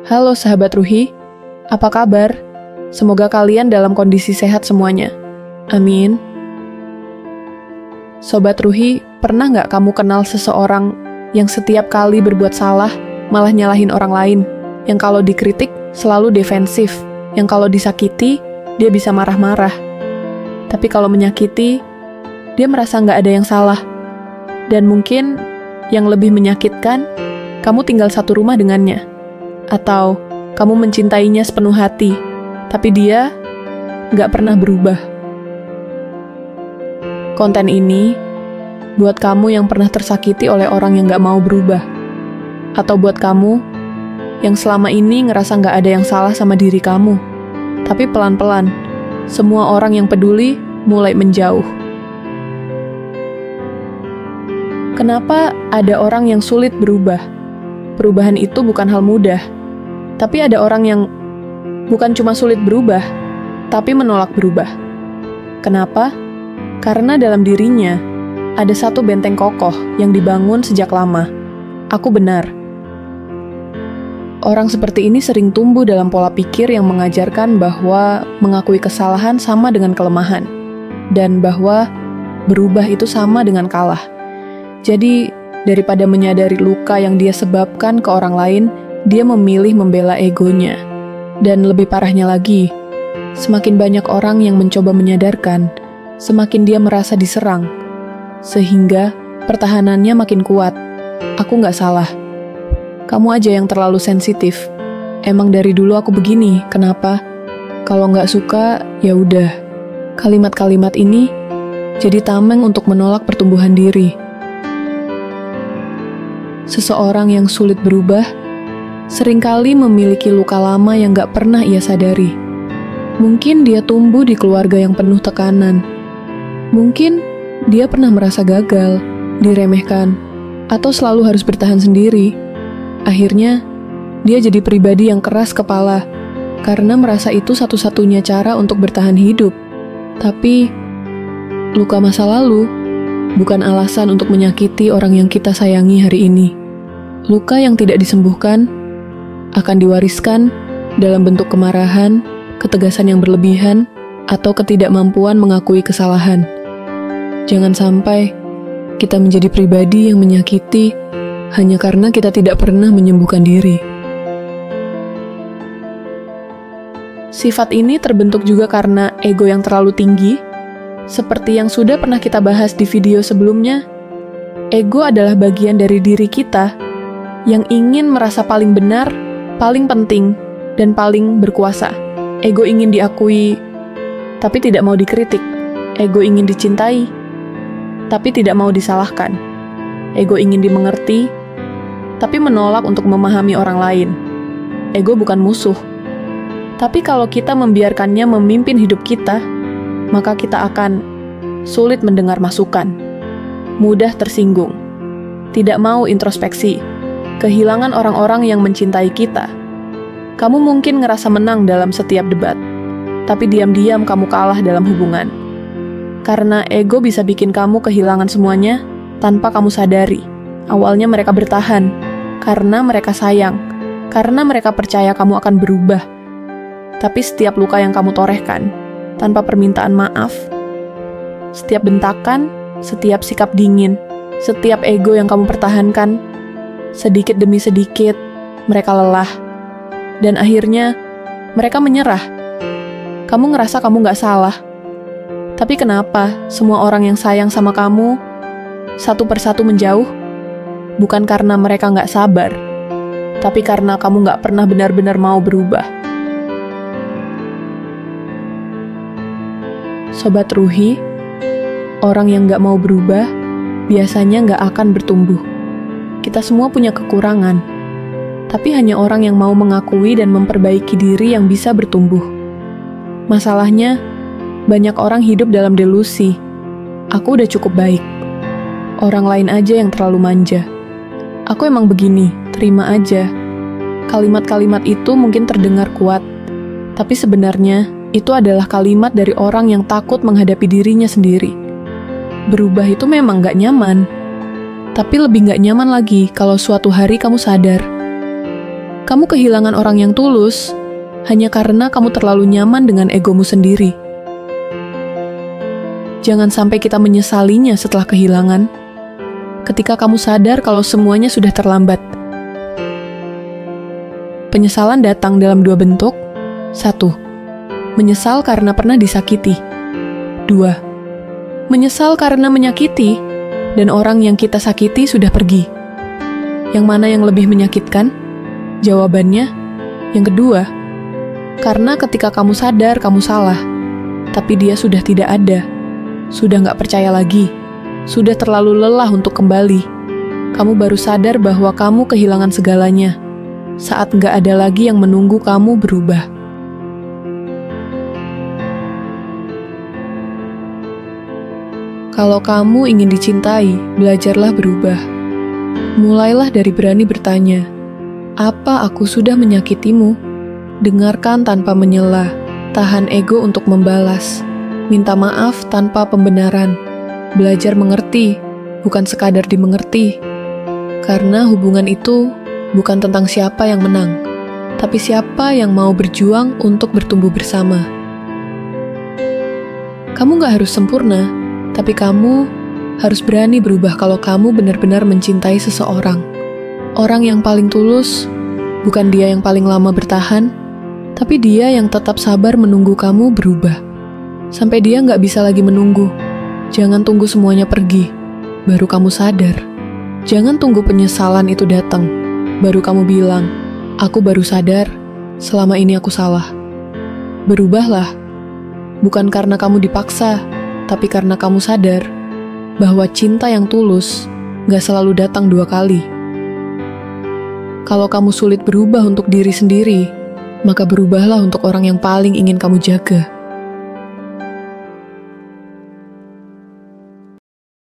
Halo sahabat Ruhi, apa kabar? Semoga kalian dalam kondisi sehat semuanya. Amin. Sobat Ruhi, pernah nggak kamu kenal seseorang yang setiap kali berbuat salah, malah nyalahin orang lain? Yang kalau dikritik, selalu defensif. Yang kalau disakiti, dia bisa marah-marah. Tapi kalau menyakiti, dia merasa nggak ada yang salah. Dan mungkin yang lebih menyakitkan, kamu tinggal satu rumah dengannya. Atau kamu mencintainya sepenuh hati, tapi dia nggak pernah berubah. Konten ini buat kamu yang pernah tersakiti oleh orang yang nggak mau berubah. Atau buat kamu yang selama ini ngerasa nggak ada yang salah sama diri kamu. Tapi pelan-pelan, semua orang yang peduli mulai menjauh. Kenapa ada orang yang sulit berubah? Perubahan itu bukan hal mudah. Tapi ada orang yang bukan cuma sulit berubah, tapi menolak berubah. Kenapa? Karena dalam dirinya ada satu benteng kokoh yang dibangun sejak lama. Aku benar. Orang seperti ini sering tumbuh dalam pola pikir yang mengajarkan bahwa mengakui kesalahan sama dengan kelemahan, dan bahwa berubah itu sama dengan kalah. Jadi, daripada menyadari luka yang dia sebabkan ke orang lain, dia memilih membela egonya. Dan lebih parahnya lagi, semakin banyak orang yang mencoba menyadarkan, semakin dia merasa diserang. Sehingga pertahanannya makin kuat. Aku nggak salah. Kamu aja yang terlalu sensitif. Emang dari dulu aku begini, kenapa? Kalau nggak suka, ya udah. Kalimat-kalimat ini jadi tameng untuk menolak pertumbuhan diri. Seseorang yang sulit berubah seringkali memiliki luka lama yang gak pernah ia sadari. Mungkin dia tumbuh di keluarga yang penuh tekanan. Mungkin dia pernah merasa gagal, diremehkan, atau selalu harus bertahan sendiri. Akhirnya, dia jadi pribadi yang keras kepala, karena merasa itu satu-satunya cara untuk bertahan hidup. Tapi, luka masa lalu bukan alasan untuk menyakiti orang yang kita sayangi hari ini. Luka yang tidak disembuhkan akan diwariskan dalam bentuk kemarahan, ketegasan yang berlebihan, atau ketidakmampuan mengakui kesalahan. Jangan sampai kita menjadi pribadi yang menyakiti hanya karena kita tidak pernah menyembuhkan diri. Sifat ini terbentuk juga karena ego yang terlalu tinggi. Seperti yang sudah pernah kita bahas di video sebelumnya, ego adalah bagian dari diri kita yang ingin merasa paling benar, paling penting, dan paling berkuasa. Ego ingin diakui, tapi tidak mau dikritik. Ego ingin dicintai, tapi tidak mau disalahkan. Ego ingin dimengerti, tapi menolak untuk memahami orang lain. Ego bukan musuh. Tapi kalau kita membiarkannya memimpin hidup kita, maka kita akan sulit mendengar masukan, mudah tersinggung, tidak mau introspeksi, kehilangan orang-orang yang mencintai kita. Kamu mungkin ngerasa menang dalam setiap debat, tapi diam-diam kamu kalah dalam hubungan. Karena ego bisa bikin kamu kehilangan semuanya tanpa kamu sadari. Awalnya mereka bertahan, karena mereka sayang, karena mereka percaya kamu akan berubah. Tapi setiap luka yang kamu torehkan, tanpa permintaan maaf, setiap bentakan, setiap sikap dingin, setiap ego yang kamu pertahankan, sedikit demi sedikit, mereka lelah. Dan akhirnya, mereka menyerah. Kamu ngerasa kamu gak salah. Tapi kenapa semua orang yang sayang sama kamu, satu persatu menjauh? Bukan karena mereka gak sabar, tapi karena kamu gak pernah benar-benar mau berubah. Sobat Ruhi, orang yang gak mau berubah biasanya gak akan bertumbuh. Kita semua punya kekurangan, tapi hanya orang yang mau mengakui dan memperbaiki diri yang bisa bertumbuh. Masalahnya, banyak orang hidup dalam delusi. Aku udah cukup baik. Orang lain aja yang terlalu manja. Aku emang begini, terima aja. Kalimat-kalimat itu mungkin terdengar kuat, tapi sebenarnya itu adalah kalimat dari orang yang takut menghadapi dirinya sendiri. Berubah itu memang gak nyaman, tapi lebih gak nyaman lagi kalau suatu hari kamu sadar Kamu kehilangan orang yang tulus hanya karena kamu terlalu nyaman dengan egomu sendiri. Jangan sampai kita menyesalinya setelah kehilangan, ketika kamu sadar kalau semuanya sudah terlambat. Penyesalan datang dalam dua bentuk. 1. Menyesal karena pernah disakiti. 2. Menyesal karena menyakiti dan orang yang kita sakiti sudah pergi. Yang mana yang lebih menyakitkan? Jawabannya, yang kedua. Karena ketika kamu sadar kamu salah, tapi dia sudah tidak ada, sudah nggak percaya lagi, sudah terlalu lelah untuk kembali. Kamu baru sadar bahwa kamu kehilangan segalanya, saat nggak ada lagi yang menunggu kamu berubah. Kalau kamu ingin dicintai, belajarlah berubah. Mulailah dari berani bertanya, apa aku sudah menyakitimu? Dengarkan tanpa menyela, tahan ego untuk membalas, minta maaf tanpa pembenaran, belajar mengerti, bukan sekadar dimengerti. Karena hubungan itu bukan tentang siapa yang menang, tapi siapa yang mau berjuang untuk bertumbuh bersama. Kamu gak harus sempurna, tapi kamu harus berani berubah kalau kamu benar-benar mencintai seseorang. Orang yang paling tulus, bukan dia yang paling lama bertahan, tapi dia yang tetap sabar menunggu kamu berubah. Sampai dia gak bisa lagi menunggu. Jangan tunggu semuanya pergi, baru kamu sadar. Jangan tunggu penyesalan itu datang, baru kamu bilang, aku baru sadar, selama ini aku salah. Berubahlah, bukan karena kamu dipaksa, tapi karena kamu sadar bahwa cinta yang tulus gak selalu datang 2 kali. Kalau kamu sulit berubah untuk diri sendiri, maka berubahlah untuk orang yang paling ingin kamu jaga.